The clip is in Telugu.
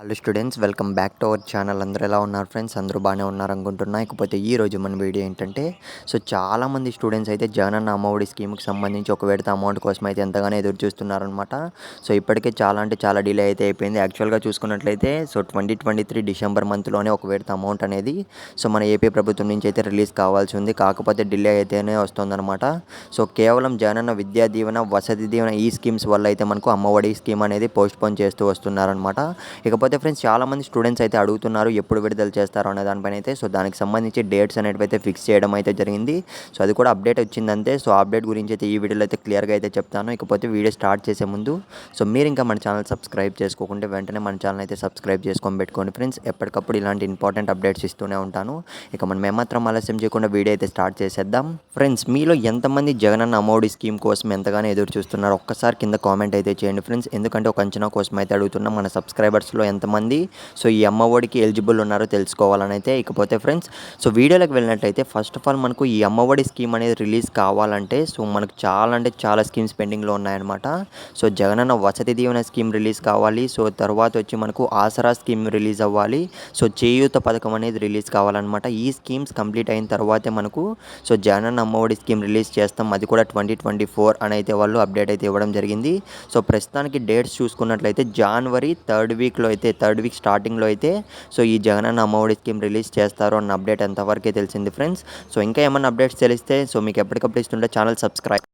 Hello students, welcome back to our channel. అందరూ ఎలా ఉన్నారు ఫ్రెండ్స్? అందరూ బాగానే ఉన్నారనుకుంటున్నా. ఇకపోతే ఈరోజు మన వీడియో ఏంటంటే, చాలామంది స్టూడెంట్స్ అయితే జగనన్న అమ్మఒడి స్కీమ్కి సంబంధించి ఒక విడత అమౌంట్ కోసం అయితే ఎంతగానో ఎదురు చూస్తున్నారనమాట. ఇప్పటికే చాలా అంటే చాలా డిలే అయితే అయిపోయింది. యాక్చువల్గా చూసుకున్నట్లయితే 2023 డిసెంబర్ మంత్లోనే ఒక విడత అమౌంట్ అనేది మన ఏపీ ప్రభుత్వం నుంచి అయితే రిలీజ్ కావాల్సి ఉంది. కాకపోతే డిలే అయితేనే వస్తుందన్నమాట. కేవలం జగనన్న విద్యా దీవెన, వసతి దీవెన ఈ స్కీమ్స్ వల్ల అయితే మనకు అమ్మఒడి స్కీమ్ అనేది పోస్ట్పోన్ చేస్తూ వస్తున్నారనమాట. ఇకపోతే ఫ్రెండ్స్, చాలామంది స్టూడెంట్స్ అయితే అడుగుతున్నారు ఎప్పుడు విడుదల చేస్తారో అనే దానిపైన అయితే. దానికి సంబంధించి డేట్స్ అనేవి అయితే ఫిక్స్ చేయడం అయితే జరిగింది. అది కూడా అప్డేట్ వచ్చిందంతే. ఆ అప్డేట్ గురించి అయితే ఈ వీడియోలో అయితే క్లియర్గా అయితే చెప్తాను. ఇకపోతే వీడియో స్టార్ట్ చేసే ముందు మీరు ఇంకా మన ఛానల్ సబ్స్క్రైబ్ చేసుకోకుంటే వెంటనే మన ఛానల్ అయితే సబ్స్క్రైబ్ చేసుకొని పెట్టుకోండి ఫ్రెండ్స్. ఎప్పటికప్పుడు ఇలాంటి ఇంపార్టెంట్ అప్డేట్స్ ఇస్తూనే ఉంటాను. మనం ఏమాత్రం ఆలస్యం చేయకుండా వీడియో అయితే స్టార్ట్ చేసేద్దాం. ఫ్రెండ్స్, మీలో ఎంతమంది జగనన్న అమ్మఒడి స్కీమ్ కోసం ఎంతగానో ఎదురు చూస్తున్నారు ఒక్కసారి కింద కామెంట్ అయితే చేయండి ఫ్రెండ్స్. ఎందుకంటే ఒక అంచనా కోసం అయితే అడుగుతున్నాం. మన సబ్స్క్రైబర్స్లో ఎంతమంది ఈ అమ్మఒడికి ఎలిజిబుల్ ఉన్నారో తెలుసుకోవాలని అయితే. ఇకపోతే ఫ్రెండ్స్, వీడియోలోకి వెళ్ళినట్లయితే ఫస్ట్ ఆఫ్ ఆల్ మనకు ఈ అమ్మఒడి స్కీమ్ అనేది రిలీజ్ కావాలంటే మనకు చాలా అంటే చాలా స్కీమ్స్ పెండింగ్లో ఉన్నాయన్నమాట. జగనన్న వసతి దీవెన స్కీమ్ రిలీజ్ కావాలి. తర్వాత వచ్చి మనకు ఆసరా స్కీమ్ రిలీజ్ అవ్వాలి. చేయూత పథకం అనేది రిలీజ్ కావాలన్నమాట. ఈ స్కీమ్స్ కంప్లీట్ అయిన తర్వాతే మనకు జగనన్న అమ్మఒడి స్కీమ్ రిలీజ్ చేస్తాం. అది కూడా 2024 అని అయితే వాళ్ళు అప్డేట్ అయితే ఇవ్వడం జరిగింది. ప్రస్తుతానికి డేట్స్ చూసుకున్నట్లయితే జనవరి థర్డ్ వీక్ స్టార్టింగ్లో అయితే ఈ జగనన్న అమ్మఒడి స్కీమ్ రిలీజ్ చేస్తారు అన్న అప్డేట్ ఎంతవరకే తెలిసింది ఫ్రెండ్స్. ఇంకా ఏమన్నా అప్డేట్స్ తెలిస్తే మీకు ఎప్పటికప్పుడు ఇస్తుంటే ఛానల్ సబ్స్క్రైబ్